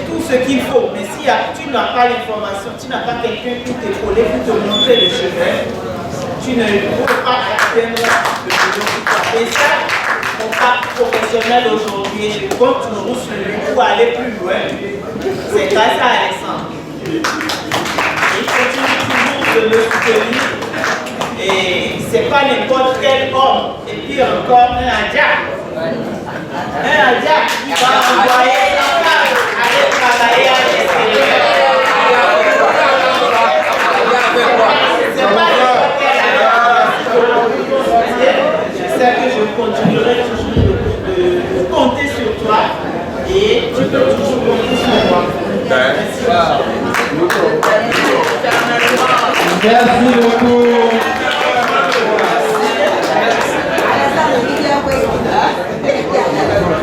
tout ce qu'il faut, mais si tu n'as pas l'information, tu n'as pas quelqu'un pour t'épauler, pour te montrer le chemin, tu ne peux pas atteindre le niveau. Et ça, mon parcours professionnel aujourd'hui, je compte toujours sur lui pour aller plus loin. C'est grâce à Alexandre. Il continue toujours de me soutenir. Et c'est pas n'importe quel homme. Et puis encore un Adja. Un Adja qui va envoyer sa femme aller travailler à l'extérieur. C'est pas n'importe quel Adja. Je sais que je continuerai toujours de compter sur toi. Et tu peux toujours compter sur moi. Merci beaucoup.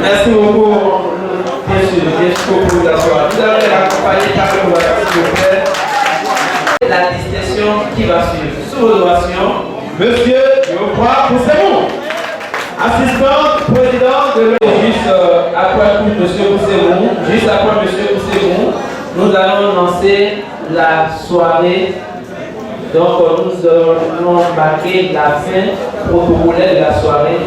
Merci beaucoup, bien sûr, pour l'avoir. Vous allez l'accompagner par le voisin, s'il vous plaît. La distinction qui va suivre. Sous vos ovations, monsieur Geoffroy Poussemou, assistant président de l'ONU. Juste après monsieur Poussemou, nous allons lancer la soirée. Donc nous allons marquer la fin protocolaire de la soirée.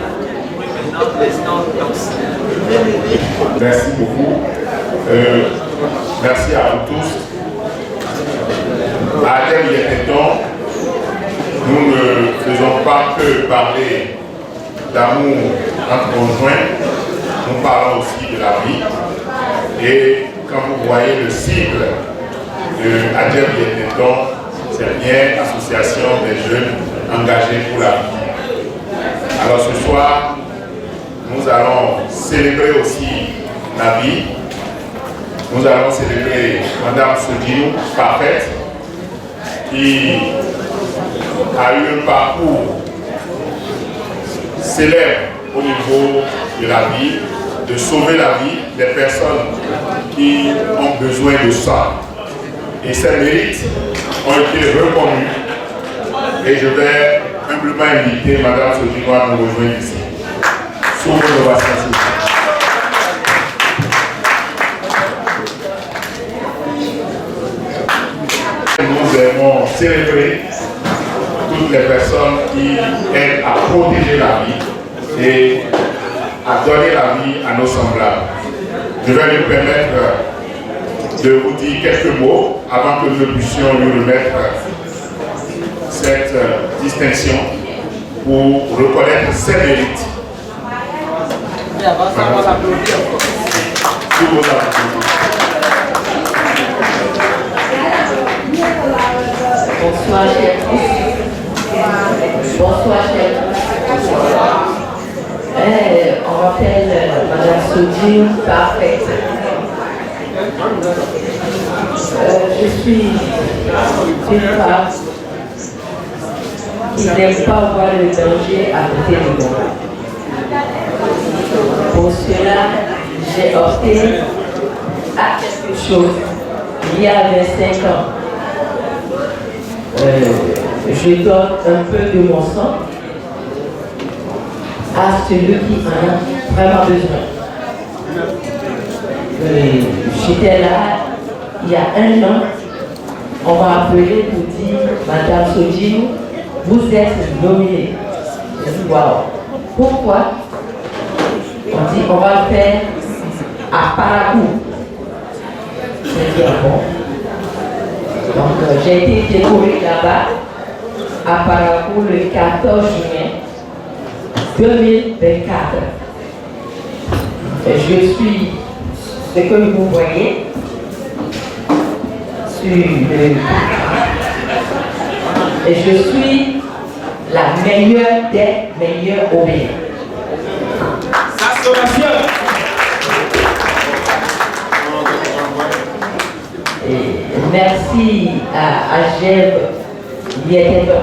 Merci beaucoup. Merci à vous tous. À tel il était temps, nous ne faisons pas que parler d'amour entre conjoints, nous parlons aussi de la vie. Et quand vous voyez le sigle de Adjem Yeteton, c'est bien l'association des jeunes engagés pour la vie. Alors ce soir, nous allons célébrer aussi la vie. Nous allons célébrer Madame Sodinou, parfaite, qui a eu un parcours célèbre au niveau de la vie, de sauver la vie des personnes qui ont besoin de ça. Et ses mérites ont été reconnus. Et je vais humblement inviter Madame Sodinou à nous rejoindre ici. Sous vos ovations. Nous aimons célébrer toute toutes les personnes qui aident à protéger la vie et à donner la vie à nos semblables. Je vais lui permettre de vous dire quelques mots avant que nous puissions lui remettre cette distinction pour reconnaître ses mérites. Bonsoir, chers. Bonsoir, chers. On m'appelle Madame Sodir parfaite. Je suis une femme qui n'aime pas voir le danger à côté de moi. Pour cela, j'ai opté à quelque chose il y a 25 ans. Je donne un peu de mon sang à celui qui en a vraiment besoin. J'étais là il y a un an. On m'a appelé pour dire, Madame Sodir, vous êtes nominée. Je dis, waouh. Pourquoi? On dit, on va le faire à Parakou. J'ai dit, ah bon. Donc, j'ai été décorée là-bas à Parakou le 14 juin 2024. Je suis ce que vous voyez sur le... Et je suis la meilleure des meilleures au bien. Et merci à Ageb Yetedo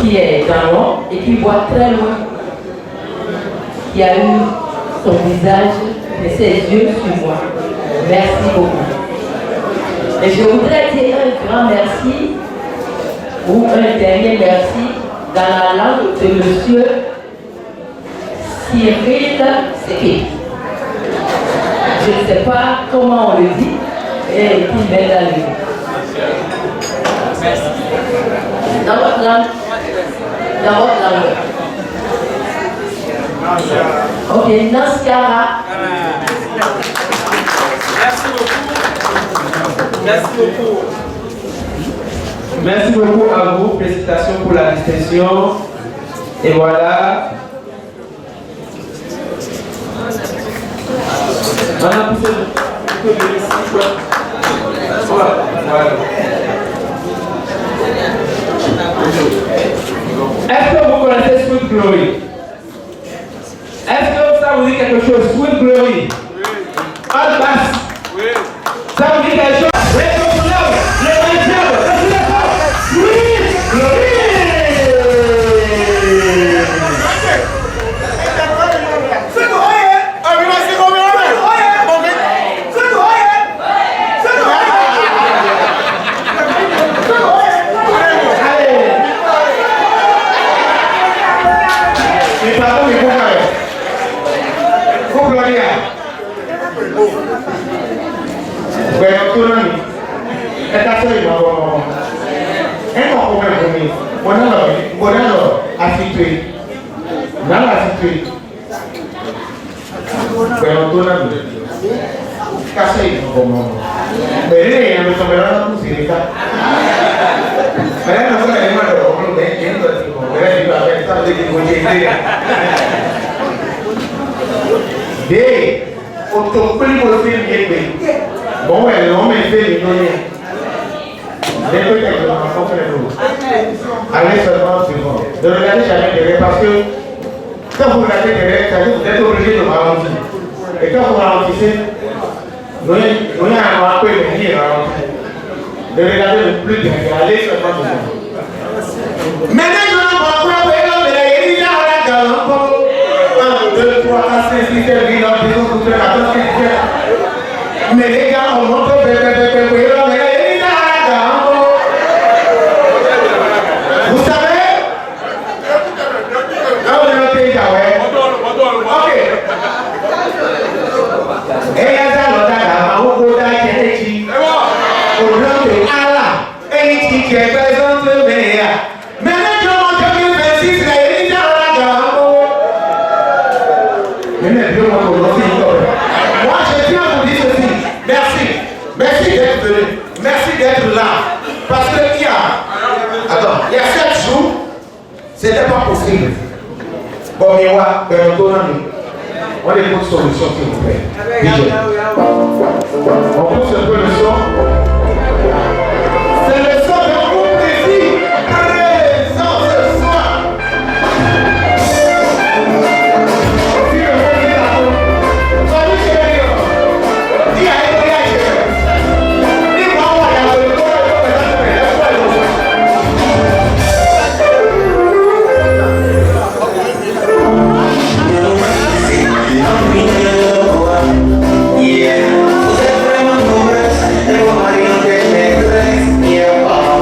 qui est dans l'ombre et qui voit très loin, qui a eu son visage et ses yeux sur moi. Merci beaucoup. Et je voudrais dire un grand merci ou un dernier merci dans la langue de monsieur Cyril Séké. Je ne sais pas comment on le dit, et qui m'aide à le dire. Dans votre langue. Dans votre langue. Ok, Naskara. Merci beaucoup. Merci beaucoup. Merci beaucoup à vous. Félicitations pour la distinction. Et voilà. Madame, est-ce que vous connaissez Sweet Glory? Est-ce que ça vous dit quelque chose? Sweet Glory? En basse? Ça vous dit quelque chose? Sweet Glory! Allez seulement suivant. Ne regardez jamais derrière parce que quand vous regardez derrière, vous êtes obligé de ralentir. Et quand vous ralentissez, nous avons un peu de ralentir. Ne regardez plus derrière, allez seulement devant. Maintenant, nous avons un peu de 1, 2, 3, 4, 5, 6, 7, 8, 9, 10, 11, 12, 13, 14, 15, 17. Mais les gars, on monte, vous savez? Là, on est dans le pays d'Away. Ok. Et il y a ça, l'autre, qui est présente C'était pas possible. Bon, mais on est pour solution, s'il vous plaît. On pousse un peu le son. C'est le son de mon plaisir. Présent ce soir. Si le monde est là, salut chérie. Dis à Edoya chérie. Dis-moi, on va y aller. Yeah, vous êtes vraiment nombreuses, et vos maris ont des maîtresses, yeah, wow.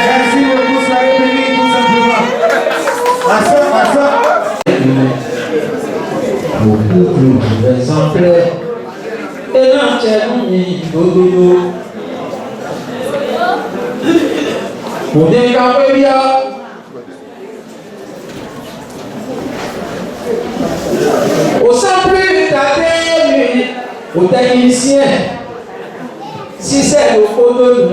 Merci beaucoup, soyez bénis tout simplement. Beaucoup d'exemplaires et l'entièrement dodo. Pour des gars, au sein plus d'attendre aux techniciens, si c'est le photo de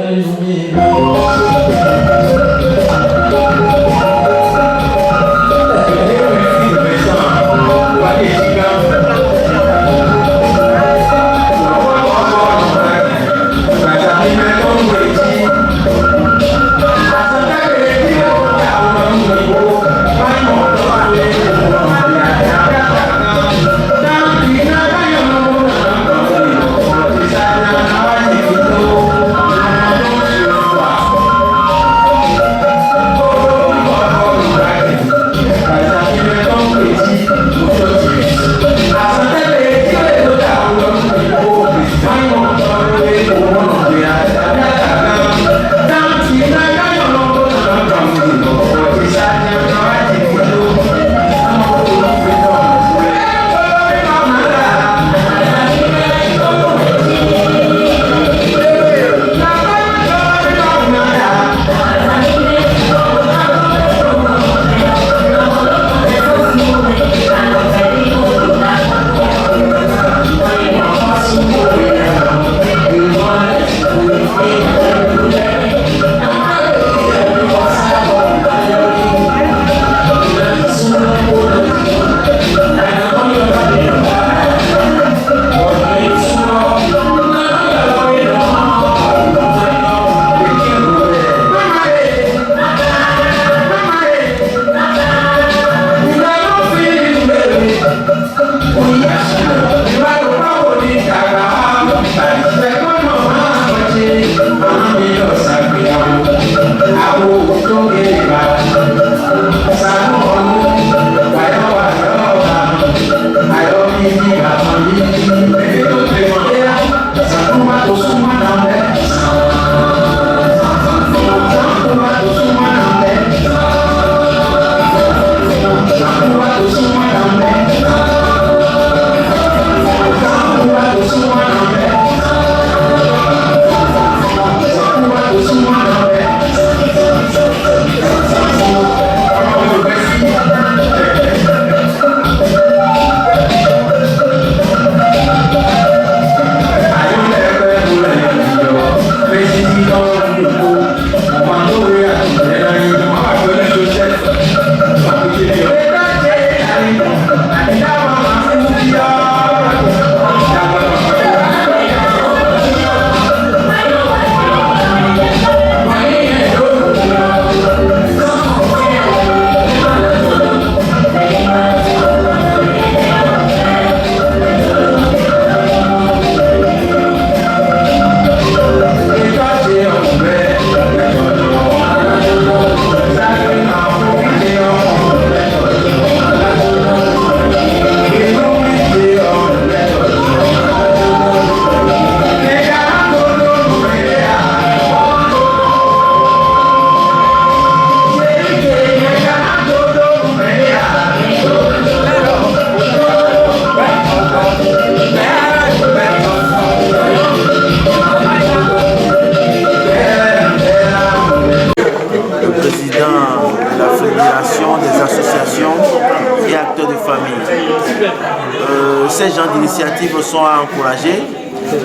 Ces genres d'initiatives sont à encourager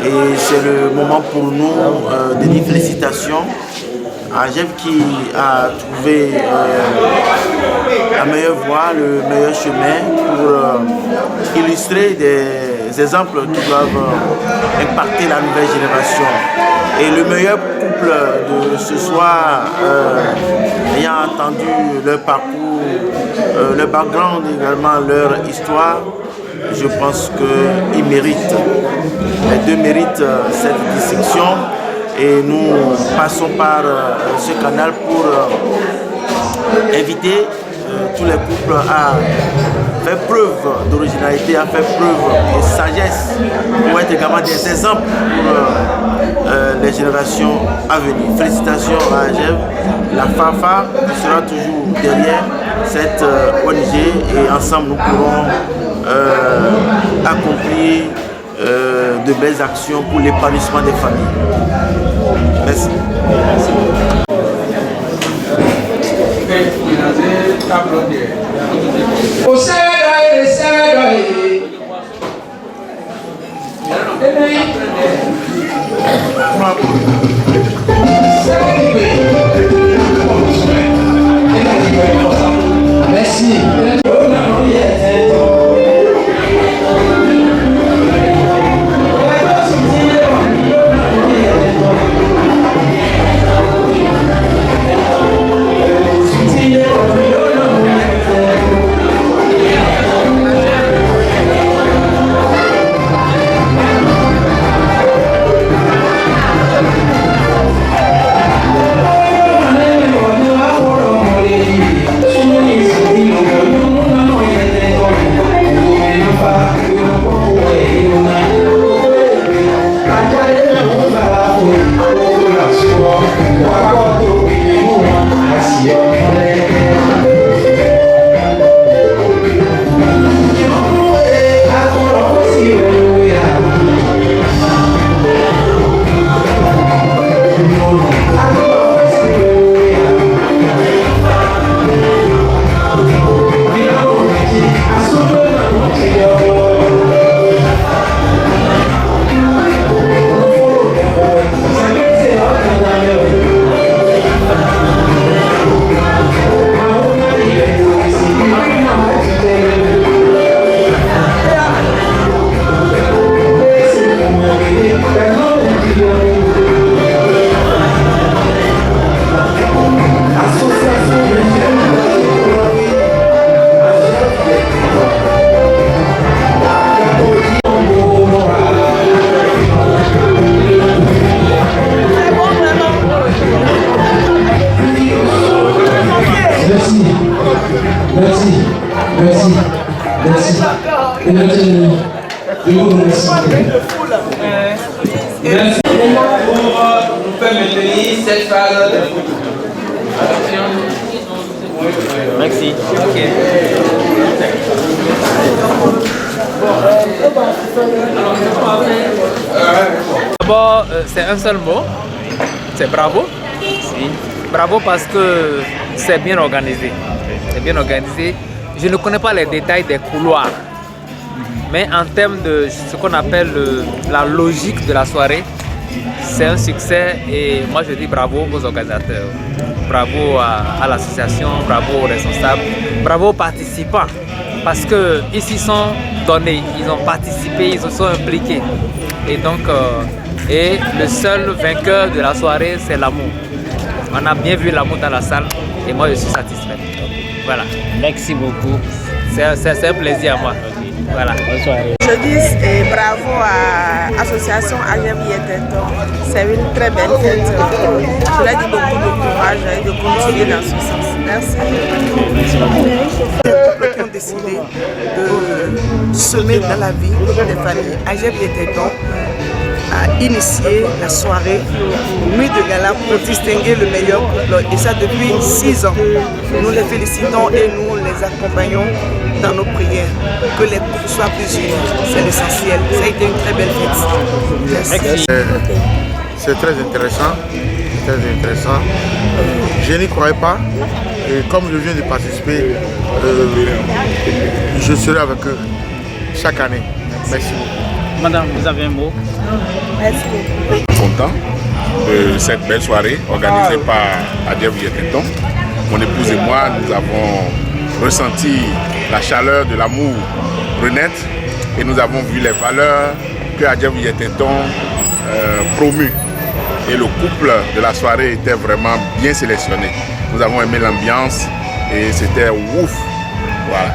et c'est le moment pour nous de dire félicitations à Jeff qui a trouvé la meilleure voie, le meilleur chemin pour illustrer des exemples qui doivent impacter la nouvelle génération. Et le meilleur couple de ce soir, ayant entendu leur parcours, leur background également, leur histoire, je pense qu'ils méritent, les deux méritent cette distinction et nous passons par ce canal pour inviter tous les couples à faire preuve d'originalité, à faire preuve de sagesse pour être également des exemples pour les générations à venir. Félicitations à AGEV, la FAFA qui sera toujours derrière cette ONG et ensemble nous pourrons accomplir de belles actions pour l'épanouissement des familles. Merci. Merci. Merci pour nous faire maintenir cette phase de photo. Merci. D'abord, c'est un seul mot, c'est bravo. Bravo parce que c'est bien organisé. C'est bien organisé. Je ne connais pas les détails des couloirs, mais en termes de ce qu'on appelle la logique de la soirée, c'est un succès et moi je dis bravo aux organisateurs, bravo à l'association, bravo aux responsables, bravo aux participants parce qu'ils s'y sont donnés, ils ont participé, ils se sont impliqués et donc et le seul vainqueur de la soirée c'est l'amour. On a bien vu l'amour dans la salle et moi je suis satisfait. Voilà. Merci beaucoup. C'est un plaisir à moi. Voilà. Bonne soirée. Je dis bravo à l'association AGEV Yeteton. C'est une très belle fête. Je leur dis beaucoup de courage et de continuer dans ce sens. Merci. Les couples qui ont décidé de semer dans la vie des familles. AGEV Yeteton a initié la soirée Nuit de Gala pour distinguer le meilleur couple et ça depuis 6 ans. Nous les félicitons et nous les accompagnons dans nos prières. Que les couples soient plus unis, c'est l'essentiel. Ça a été une très belle fête. Merci. C'est très intéressant. Très intéressant. Je n'y croyais pas. Et comme je viens de participer, je serai avec eux chaque année. Merci beaucoup. Madame, vous avez un mot? Merci. Content de cette belle soirée organisée par AGEV Yeteton. Mon épouse et moi, nous avons ressenti la chaleur de l'amour renaître et nous avons vu les valeurs que AGEV Yeteton promeut. Et le couple de la soirée était vraiment bien sélectionné. Nous avons aimé l'ambiance et c'était ouf. Voilà.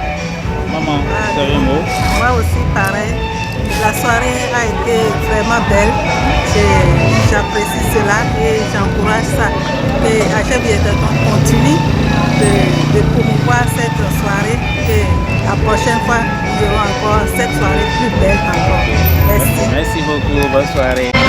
Maman, vous avez un mot? Moi aussi, pareil. La soirée a été vraiment belle. J'apprécie cela et j'encourage ça. Et AGEV Yeteton continue de promouvoir cette soirée.